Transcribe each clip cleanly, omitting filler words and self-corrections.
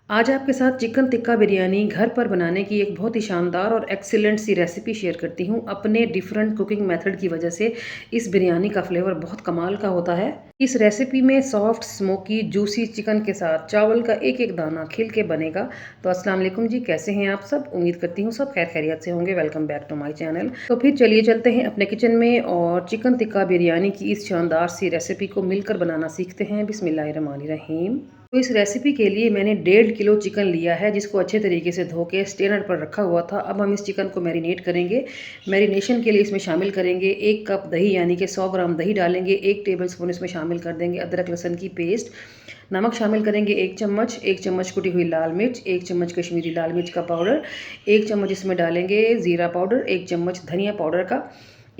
आज आपके साथ चिकन टिक्का बिरयानी घर पर बनाने की एक बहुत ही शानदार और एक्सीलेंट सी रेसिपी शेयर करती हूँ। अपने डिफरेंट कुकिंग मेथड की वजह से इस बिरयानी का फ्लेवर बहुत कमाल का होता है। इस रेसिपी में सॉफ्ट स्मोकी जूसी चिकन के साथ चावल का एक एक दाना खिल के बनेगा। तो अस्सलाम वालेकुम जी, कैसे हैं आप सब? उम्मीद करती हूँ सब खैर खैरियत से होंगे। Welcome back to my channel. तो फिर चलिए चलते हैं अपने किचन में और चिकन टिक्का बिरयानी की इस शानदार सी रेसिपी को मिलकर बनाना सीखते हैं। बिस्मिल्लाहिर्रहमानिर्रहीम। तो इस रेसिपी के लिए मैंने 1.5 किलो चिकन लिया है, जिसको अच्छे तरीके से धो के स्टेनर पर रखा हुआ था। अब हम इस चिकन को मैरिनेट करेंगे। मैरिनेशन के लिए इसमें शामिल करेंगे 1 कप दही, यानी कि 100 ग्राम दही डालेंगे। 1 टेबलस्पून इसमें शामिल कर देंगे अदरक लहसुन की पेस्ट। नमक शामिल करेंगे 1 चम्मच। 1 चम्मच कुटी हुई लाल मिर्च। 1 चम्मच कश्मीरी लाल मिर्च का पाउडर। 1 चम्मच इसमें डालेंगे ज़ीरा पाउडर। 1 चम्मच धनिया पाउडर का।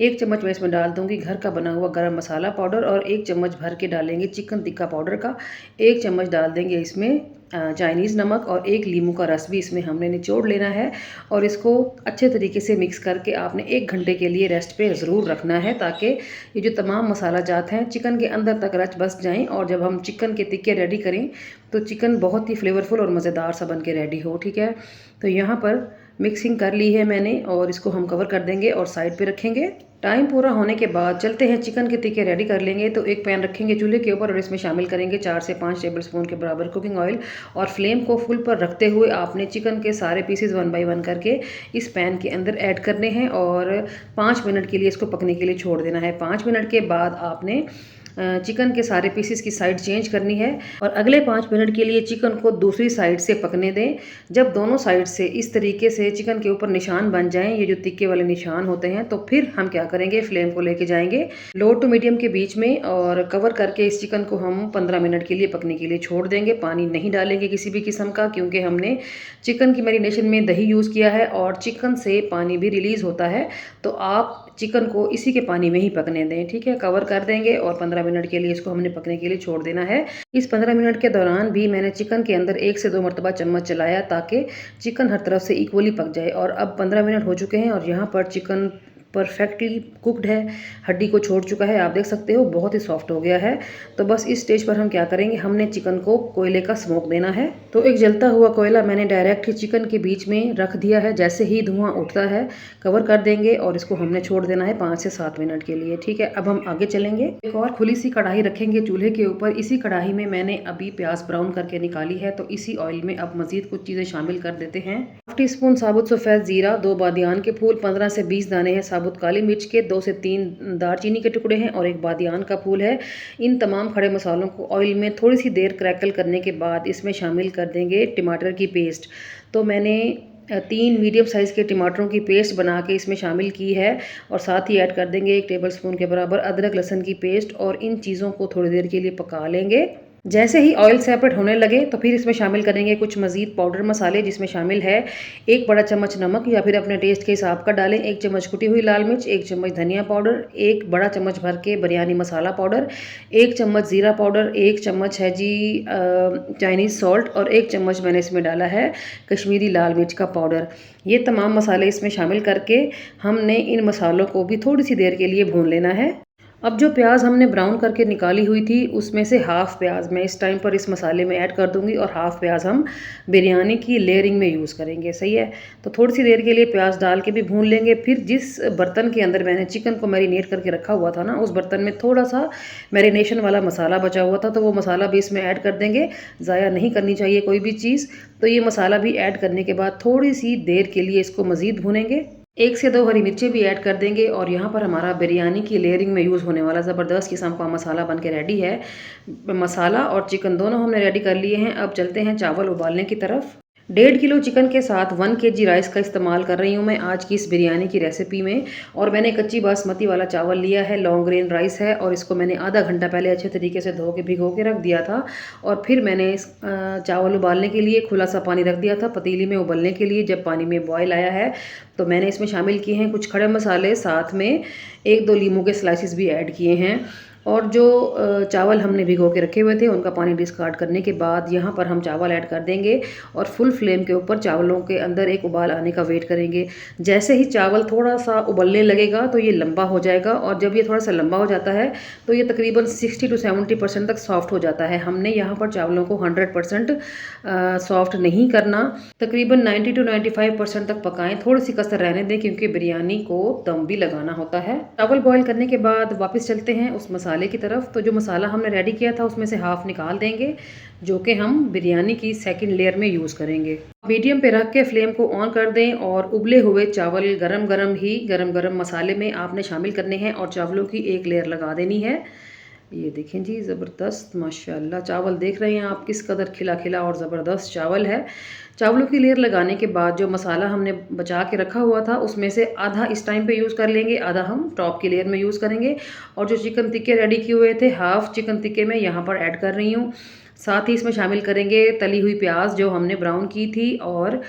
1 चम्मच मैं इसमें डाल दूंगी घर का बना हुआ गरम मसाला पाउडर और 1 चम्मच भर के डालेंगे चिकन टिक्का पाउडर का। 1 चम्मच डाल देंगे इसमें चाइनीज़ नमक और 1 लीमू का रस भी इसमें हमने निचोड़ लेना है। और इसको अच्छे तरीके से मिक्स करके आपने 1 घंटे के लिए रेस्ट पे ज़रूर रखना है, ताकि ये जो तमाम मसाला जात हैं चिकन के अंदर तक रच बस जाएँ। और जब हम चिकन के टिक्के रेडी करें तो चिकन बहुत ही फ्लेवरफुल और मज़ेदार सा बन के रेडी हो। ठीक है, तो यहाँ पर मिक्सिंग कर ली है मैंने और इसको हम कवर कर देंगे और साइड पे रखेंगे। टाइम पूरा होने के बाद चलते हैं चिकन के टिक्के रेडी कर लेंगे। तो एक पैन रखेंगे चूल्हे के ऊपर और इसमें शामिल करेंगे 4 से 5 टेबलस्पून के बराबर कुकिंग ऑयल। और फ्लेम को फुल पर रखते हुए आपने चिकन के सारे पीसेस 1 बाय 1 करके इस पैन के अंदर ऐड करने हैं और 5 मिनट के लिए इसको पकने के लिए छोड़ देना है। 5 मिनट के बाद आपने चिकन के सारे पीसेस की साइड चेंज करनी है और अगले 5 मिनट के लिए चिकन को दूसरी साइड से पकने दें। जब दोनों साइड से इस तरीके से चिकन के ऊपर निशान बन जाएं, ये जो तिक्के वाले निशान होते हैं, तो फिर हम क्या करेंगे, फ्लेम को लेके जाएंगे लो टू मीडियम के बीच में और कवर करके इस चिकन को हम 15 मिनट के लिए पकने के लिए छोड़ देंगे। पानी नहीं डालेंगे किसी भी किस्म का, क्योंकि हमने चिकन की मैरिनेशन में दही यूज़ किया है और चिकन से पानी भी रिलीज़ होता है। तो आप चिकन को इसी के पानी में ही पकने दें। ठीक है, कवर कर देंगे और 15 मिनट के लिए इसको हमने पकने के लिए छोड़ देना है। इस 15 मिनट के दौरान भी मैंने चिकन के अंदर 1 से 2 मरतबा चम्मच चलाया, ताकि चिकन हर तरफ से इक्वली पक जाए। और अब 15 मिनट हो चुके हैं और यहाँ पर चिकन परफेक्टली कुक्ड है, हड्डी को छोड़ चुका है। आप देख सकते हो बहुत ही सॉफ्ट हो गया है। तो बस इस स्टेज पर हम क्या करेंगे, हमने चिकन को कोयले का स्मोक देना है। तो एक जलता हुआ कोयला मैंने डायरेक्ट ही चिकन के बीच में रख दिया है। जैसे ही धुआं उठता है कवर कर देंगे और इसको हमने छोड़ देना है 5 से 7 मिनट के लिए। ठीक है, अब हम आगे चलेंगे। एक और खुली सी कढ़ाई रखेंगे चूल्हे के ऊपर। इसी कढ़ाई में मैंने अभी प्याज ब्राउन करके निकाली है, तो इसी ऑयल में अब मजीद कुछ चीज़ें शामिल कर देते हैं। 1 टीस्पून साबुत सफ़ेद ज़ीरा, 2 बादियान के फूल, 15 से 20 दाने हैं साबुत काली मिर्च के, 2 से 3 दालचीनी के टुकड़े हैं और 1 बादियान का फूल है। इन तमाम खड़े मसालों को ऑयल में थोड़ी सी देर क्रैकल करने के बाद इसमें शामिल कर देंगे टमाटर की पेस्ट। तो मैंने 3 मीडियम साइज़ के टमाटरों की पेस्ट बना के इसमें शामिल की है और साथ ही ऐड कर देंगे 1 टेबलस्पून के बराबर अदरक लहसुन की पेस्ट और इन चीज़ों को थोड़ी देर के लिए पका लेंगे। जैसे ही ऑयल सेपरेट होने लगे तो फिर इसमें शामिल करेंगे कुछ मज़ीद पाउडर मसाले, जिसमें शामिल है 1 बड़ा चम्मच नमक या फिर अपने टेस्ट के हिसाब का डालें, 1 चम्मच कुटी हुई लाल मिर्च, 1 चम्मच धनिया पाउडर, 1 बड़ा चम्मच भर के बिरयानी मसाला पाउडर, 1 चम्मच ज़ीरा पाउडर, 1 चम्मच है जी चाइनीज़ सॉल्ट और 1 चम्मच मैंने इसमें डाला है कश्मीरी लाल मिर्च का पाउडर। ये तमाम मसाले इसमें शामिल करके हमने इन मसालों को भी थोड़ी सी देर के लिए भून लेना है। अब जो प्याज हमने ब्राउन करके निकाली हुई थी, उसमें से हाफ़ प्याज मैं इस टाइम पर इस मसाले में ऐड कर दूंगी और हाफ़ प्याज हम बिरयानी की लेयरिंग में यूज़ करेंगे। सही है, तो थोड़ी सी देर के लिए प्याज डाल के भी भून लेंगे। फिर जिस बर्तन के अंदर मैंने चिकन को मैरिनेट करके रखा हुआ था ना, उस बर्तन में थोड़ा सा मैरिनेशन वाला मसाला बचा हुआ था, तो वो मसाला भी इसमें ऐड कर देंगे। ज़ाया नहीं करनी चाहिए कोई भी चीज़। तो ये मसाला भी ऐड करने के बाद थोड़ी सी देर के लिए इसको मज़ीद भूनेंगे। 1 से 2 हरी मिर्चें भी ऐड कर देंगे और यहाँ पर हमारा बिरयानी की लेयरिंग में यूज़ होने वाला ज़बरदस्त किस्म का मसाला बन के रेडी है। मसाला और चिकन दोनों हमने रेडी कर लिए हैं। अब चलते हैं चावल उबालने की तरफ। 1.5 किलो चिकन के साथ 1 केजी राइस का इस्तेमाल कर रही हूँ मैं आज की इस बिरयानी की रेसिपी में। और मैंने कच्ची बासमती वाला चावल लिया है, लॉन्ग ग्रेन राइस है और इसको मैंने आधा घंटा पहले अच्छे तरीके से धो के भिगो के रख दिया था। और फिर मैंने इस चावल उबालने के लिए खुला सा पानी रख दिया था पतीली में उबलने के लिए। जब पानी में बॉयल आया है तो मैंने इसमें शामिल किए हैं कुछ खड़े मसाले, साथ में 1-2 लीमू के स्लाइसिस भी ऐड किए हैं। और जो चावल हमने भिगो के रखे हुए थे उनका पानी डिस्कार्ड करने के बाद यहाँ पर हम चावल ऐड कर देंगे और फुल फ्लेम के ऊपर चावलों के अंदर एक उबाल आने का वेट करेंगे। जैसे ही चावल थोड़ा सा उबलने लगेगा तो ये लंबा हो जाएगा और जब ये थोड़ा सा लंबा हो जाता है तो ये तकरीबन 60 to 70% तक सॉफ्ट हो जाता है। हमने यहाँ पर चावलों को 100% सॉफ्ट नहीं करना, तकरीबन 90 to 95% तक पकाएं। थोड़ी सी कसर रहने दें क्योंकि बिरयानी को दम भी लगाना होता है। चावल बॉईल करने के बाद वापस चलते हैं उस मसाले की तरफ। तो जो मसाला हमने रेडी किया था उसमें से हाफ निकाल देंगे जो कि हम बिरयानी की सेकंड लेयर में यूज़ करेंगे। मीडियम पे रख के फ्लेम को ऑन कर दें और उबले हुए चावल गरम गरम मसाले में आपने शामिल करने हैं और चावलों की एक लेयर लगा देनी है। ये देखें जी, ज़बरदस्त माशाल्लाह चावल देख रहे हैं आप किस कदर खिला खिला और ज़बरदस्त चावल है। चावलों की लेयर लगाने के बाद जो मसाला हमने बचा के रखा हुआ था उसमें से आधा इस टाइम पे यूज़ कर लेंगे, आधा हम टॉप की लेयर में यूज़ करेंगे। और जो चिकन टिक्के रेडी किए हुए थे हाफ चिकन टिक्के मैं यहाँ पर ऐड कर रही हूँ। साथ ही इसमें शामिल करेंगे तली हुई प्याज जो हमने ब्राउन की थी और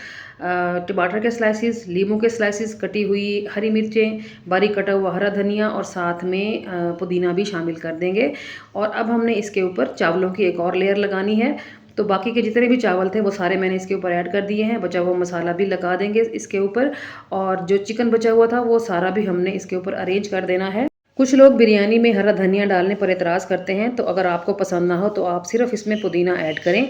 टमाटर के स्लाइसिस, लीमू के स्लाइसिस, कटी हुई हरी मिर्चें, बारीक कटा हुआ हरा धनिया और साथ में पुदीना भी शामिल कर देंगे। और अब हमने इसके ऊपर चावलों की एक और लेयर लगानी है। तो बाकी के जितने भी चावल थे वो सारे मैंने इसके ऊपर ऐड कर दिए हैं। बचा हुआ मसाला भी लगा देंगे इसके ऊपर और जो चिकन बचा हुआ था वो सारा भी हमने इसके ऊपर अरेंज कर देना है। कुछ लोग बिरयानी में हरा धनिया डालने पर एतराज़ करते हैं, तो अगर आपको पसंद ना हो तो आप सिर्फ इसमें पुदीना ऐड करें।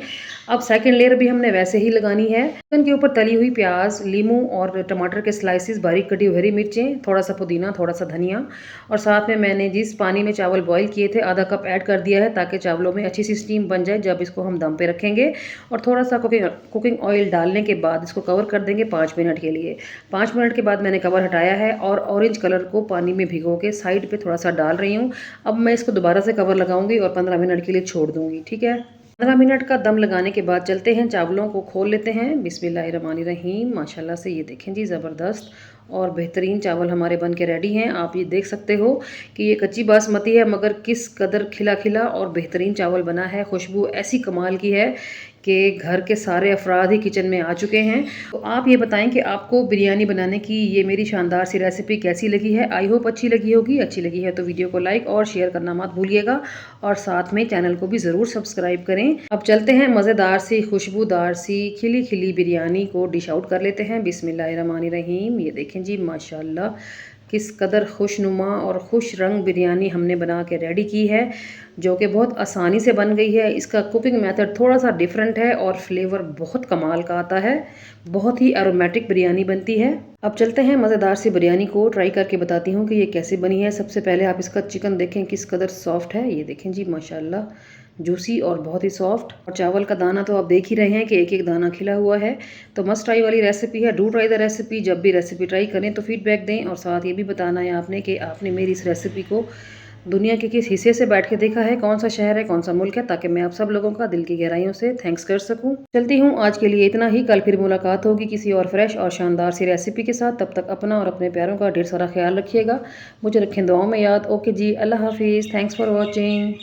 अब सेकंड लेयर भी हमने वैसे ही लगानी है। चिकन के ऊपर तली हुई प्याज, लीमू और टमाटर के स्लाइसिस, बारीक कटी हुई हरी मिर्चें, थोड़ा सा पुदीना, थोड़ा सा धनिया और साथ में मैंने जिस पानी में चावल बॉईल किए थे आधा कप ऐड कर दिया है ताकि चावलों में अच्छी सी स्टीम बन जाए जब इसको हम दम पे रखेंगे। और थोड़ा सा कुकिंग ऑयल डालने के बाद इसको कवर कर देंगे 5 मिनट के लिए। 5 मिनट के बाद मैंने कवर हटाया है और ऑरेंज कलर को पानी में भिगो के साइड पे थोड़ा सा डाल रही हूँ। अब मैं इसको दोबारा से कवर लगाऊंगी और 15 मिनट के लिए छोड़ दूंगी। ठीक है, 15 मिनट का दम लगाने के बाद चलते हैं, चावलों को खोल लेते हैं। बिस्मिल्लाहिर्रहमानिर्रहीम। माशाल्लाह से ये देखें जी, ज़बरदस्त और बेहतरीन चावल हमारे बन के रेडी हैं। आप ये देख सकते हो कि ये कच्ची बासमती है मगर किस कदर खिला खिला और बेहतरीन चावल बना है। खुशबू ऐसी कमाल की है कि घर के सारे अफराद ही किचन में आ चुके हैं। तो आप ये बताएं कि आपको बिरयानी बनाने की ये मेरी शानदार सी रेसिपी कैसी लगी है। आई होप अच्छी लगी होगी। अच्छी लगी है तो वीडियो को लाइक और शेयर करना मत भूलिएगा और साथ में चैनल को भी ज़रूर सब्सक्राइब करें। अब चलते हैं मज़ेदार सी खुशबूदार सी खिली खिली बिरयानी को डिश आउट कर लेते हैं। बिस्मिल्लाहिर्रहमानिर्रहीम। ये देखें जी, माशाल्लाह किस कदर खुशनुमा और खुश रंग बिरयानी हमने बना के रेडी की है जो कि बहुत आसानी से बन गई है। इसका कुकिंग मेथड थोड़ा सा डिफरेंट है और फ्लेवर बहुत कमाल का आता है। बहुत ही एरोमेटिक बिरयानी बनती है। अब चलते हैं मज़ेदार सी बिरयानी को ट्राई करके बताती हूँ कि ये कैसे बनी है। सबसे पहले आप इसका चिकन देखें किस कदर सॉफ्ट है। ये देखें जी, माशाल्लाह जूसी और बहुत ही सॉफ्ट। और चावल का दाना तो आप देख ही रहे हैं कि एक एक दाना खिला हुआ है। तो मस्ट ट्राई वाली रेसिपी है। Do try the recipe. जब भी रेसिपी ट्राई करें तो फीडबैक दें और साथ ये भी बताना है आपने कि आपने मेरी इस रेसिपी को दुनिया के किस हिस्से से बैठ के देखा है, कौन सा शहर है, कौन सा मुल्क है, ताकि मैं आप सब लोगों का दिल की गहराइयों से थैंक्स कर सकूं। चलती हूँ, आज के लिए इतना ही। कल फिर मुलाकात होगी किसी और फ्रेश और शानदार सी रेसिपी के साथ। तब तक अपना और अपने प्यारों का ढेर सारा ख्याल रखिएगा। मुझे रखें दुआओं में याद। ओके जी, अल्लाह हाफिज़। Thanks for watching.